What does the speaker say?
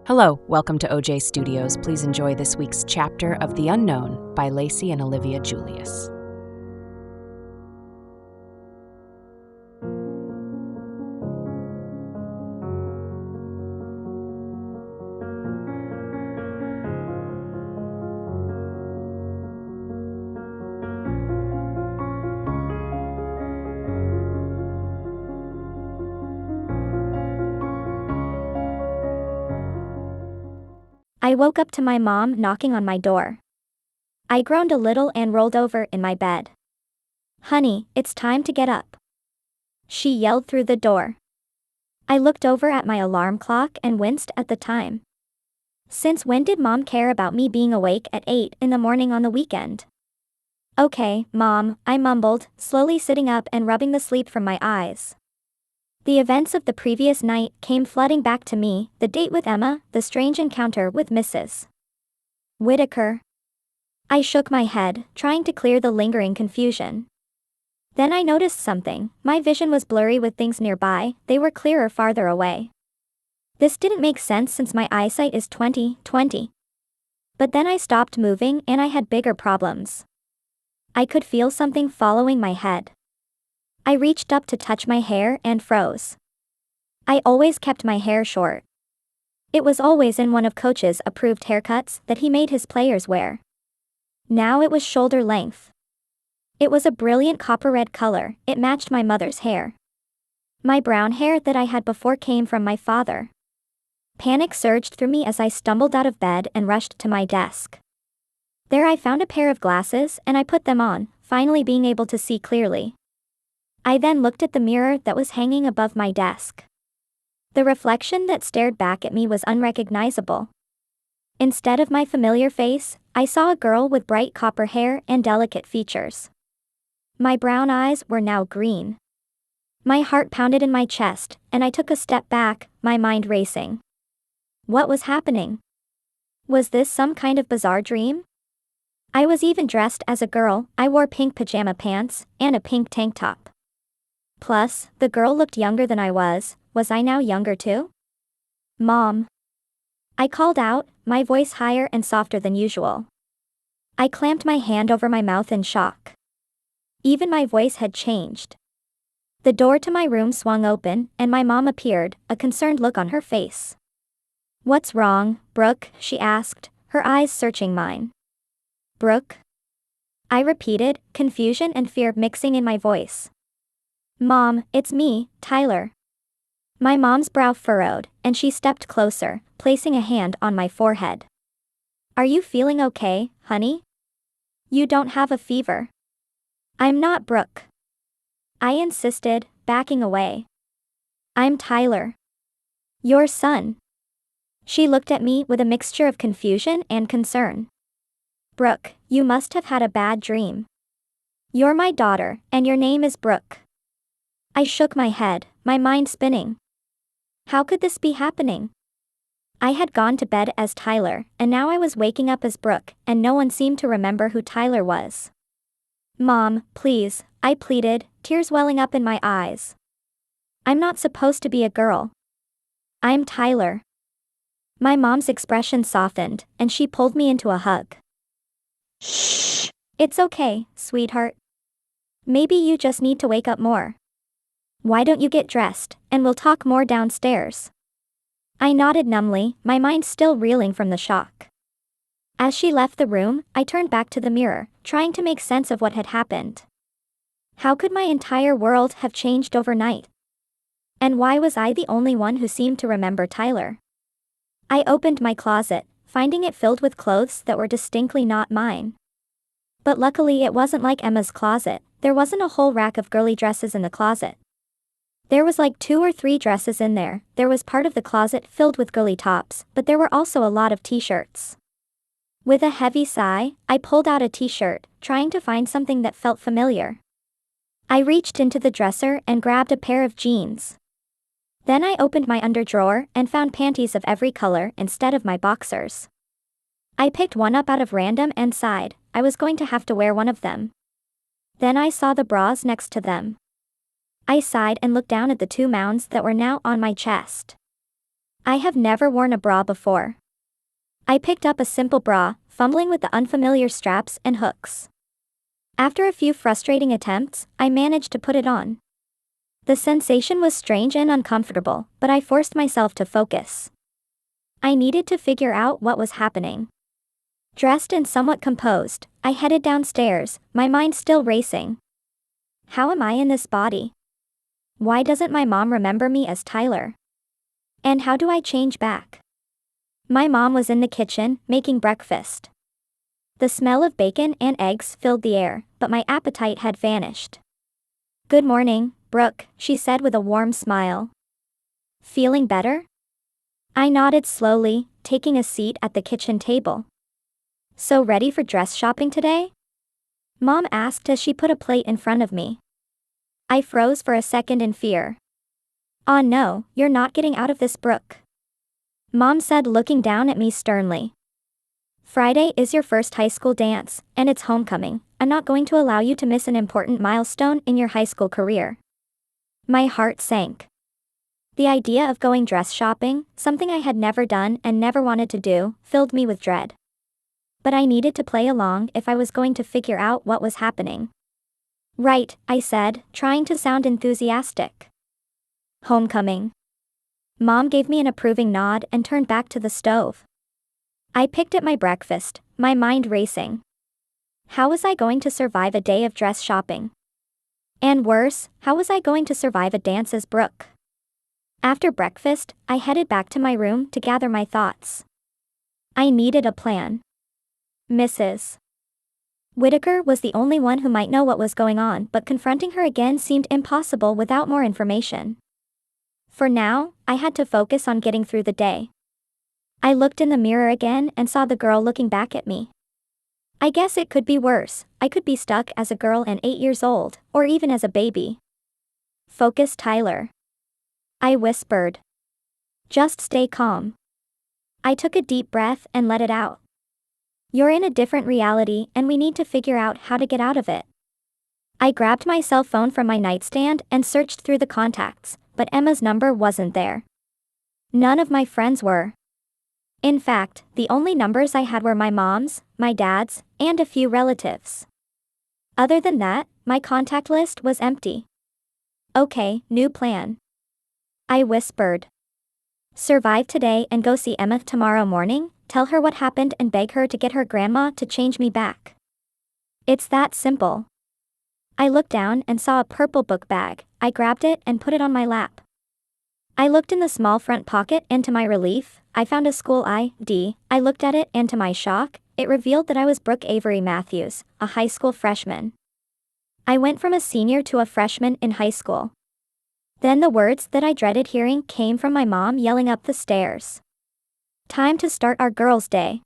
Hello, welcome to OJ Studios. Please enjoy this week's chapter of The Unknown by Lacey and Olivia Julius. I woke up to my mom knocking on my door. I groaned a little and rolled over in my bed. "Honey, it's time to get up," she yelled through the door. I looked over at my alarm clock and winced at the time. Since when did Mom care about me being awake at 8 in the morning on the weekend? "Okay, Mom," I mumbled, slowly sitting up and rubbing the sleep from my eyes. The events of the previous night came flooding back to me, the date with Emma, the strange encounter with Mrs. Whitaker. I shook my head, trying to clear the lingering confusion. Then I noticed something. My vision was blurry with things nearby, they were clearer farther away. This didn't make sense since my eyesight is 20/20. But then I stopped moving and I had bigger problems. I could feel something following my head. I reached up to touch my hair and froze. I always kept my hair short. It was always in one of Coach's approved haircuts that he made his players wear. Now it was shoulder length. It was a brilliant copper red color, it matched my mother's hair. My brown hair that I had before came from my father. Panic surged through me as I stumbled out of bed and rushed to my desk. There I found a pair of glasses and I put them on, finally being able to see clearly. I then looked at the mirror that was hanging above my desk. The reflection that stared back at me was unrecognizable. Instead of my familiar face, I saw a girl with bright copper hair and delicate features. My brown eyes were now green. My heart pounded in my chest, and I took a step back, my mind racing. What was happening? Was this some kind of bizarre dream? I was even dressed as a girl. I wore pink pajama pants and a pink tank top. Plus, the girl looked younger than I was I now younger too? "Mom." I called out, my voice higher and softer than usual. I clamped my hand over my mouth in shock. Even my voice had changed. The door to my room swung open, and my mom appeared, a concerned look on her face. "What's wrong, Brooke?" she asked, her eyes searching mine. "Brooke?" I repeated, confusion and fear mixing in my voice. "Mom, it's me, Tyler." My mom's brow furrowed, and she stepped closer, placing a hand on my forehead. "Are you feeling okay, honey? You don't have a fever." "I'm not Brooke," I insisted, backing away. "I'm Tyler. Your son." She looked at me with a mixture of confusion and concern. "Brooke, you must have had a bad dream. You're my daughter, and your name is Brooke." I shook my head, my mind spinning. How could this be happening? I had gone to bed as Tyler, and now I was waking up as Brooke, and no one seemed to remember who Tyler was. "Mom, please," I pleaded, tears welling up in my eyes. "I'm not supposed to be a girl. I'm Tyler." My mom's expression softened, and she pulled me into a hug. "Shh. It's okay, sweetheart. Maybe you just need to wake up more. Why don't you get dressed, and we'll talk more downstairs?" I nodded numbly, my mind still reeling from the shock. As she left the room, I turned back to the mirror, trying to make sense of what had happened. How could my entire world have changed overnight? And why was I the only one who seemed to remember Tyler? I opened my closet, finding it filled with clothes that were distinctly not mine. But luckily it wasn't like Emma's closet, there wasn't a whole rack of girly dresses in the closet. There was like 2 or 3 dresses in there. There was part of the closet filled with girly tops, but there were also a lot of t-shirts. With a heavy sigh, I pulled out a t-shirt, trying to find something that felt familiar. I reached into the dresser and grabbed a pair of jeans. Then I opened my underdrawer and found panties of every color instead of my boxers. I picked one up out of random and sighed, I was going to have to wear one of them. Then I saw the bras next to them. I sighed and looked down at the 2 mounds that were now on my chest. I have never worn a bra before. I picked up a simple bra, fumbling with the unfamiliar straps and hooks. After a few frustrating attempts, I managed to put it on. The sensation was strange and uncomfortable, but I forced myself to focus. I needed to figure out what was happening. Dressed and somewhat composed, I headed downstairs, my mind still racing. How am I in this body? Why doesn't my mom remember me as Tyler? And how do I change back? My mom was in the kitchen, making breakfast. The smell of bacon and eggs filled the air, but my appetite had vanished. "Good morning, Brooke," she said with a warm smile. "Feeling better?" I nodded slowly, taking a seat at the kitchen table. "So ready for dress shopping today?" Mom asked as she put a plate in front of me. I froze for a second in fear. "Aw no, you're not getting out of this, Brooke," Mom said, looking down at me sternly. "Friday is your first high school dance, and it's homecoming. I'm not going to allow you to miss an important milestone in your high school career." My heart sank. The idea of going dress shopping, something I had never done and never wanted to do, filled me with dread. But I needed to play along if I was going to figure out what was happening. "Right," I said, trying to sound enthusiastic. "Homecoming." Mom gave me an approving nod and turned back to the stove. I picked at my breakfast, my mind racing. How was I going to survive a day of dress shopping? And worse, how was I going to survive a dance as Brooke? After breakfast, I headed back to my room to gather my thoughts. I needed a plan. Mrs. Whitaker was the only one who might know what was going on, but confronting her again seemed impossible without more information. For now, I had to focus on getting through the day. I looked in the mirror again and saw the girl looking back at me. I guess it could be worse. I could be stuck as a girl and 8 years old, or even as a baby. "Focus, Tyler," I whispered. "Just stay calm." I took a deep breath and let it out. "You're in a different reality and we need to figure out how to get out of it." I grabbed my cell phone from my nightstand and searched through the contacts, but Emma's number wasn't there. None of my friends were. In fact, the only numbers I had were my mom's, my dad's, and a few relatives. Other than that, my contact list was empty. "Okay, new plan," I whispered. "Survive today and go see Emma tomorrow morning, tell her what happened and beg her to get her grandma to change me back. It's that simple." I looked down and saw a purple book bag. I grabbed it and put it on my lap. I looked in the small front pocket and to my relief, I found a school ID. I looked at it and to my shock, it revealed that I was Brooke Avery Matthews, a high school freshman. I went from a senior to a freshman in high school. Then the words that I dreaded hearing came from my mom yelling up the stairs. "Time to start our girls' day."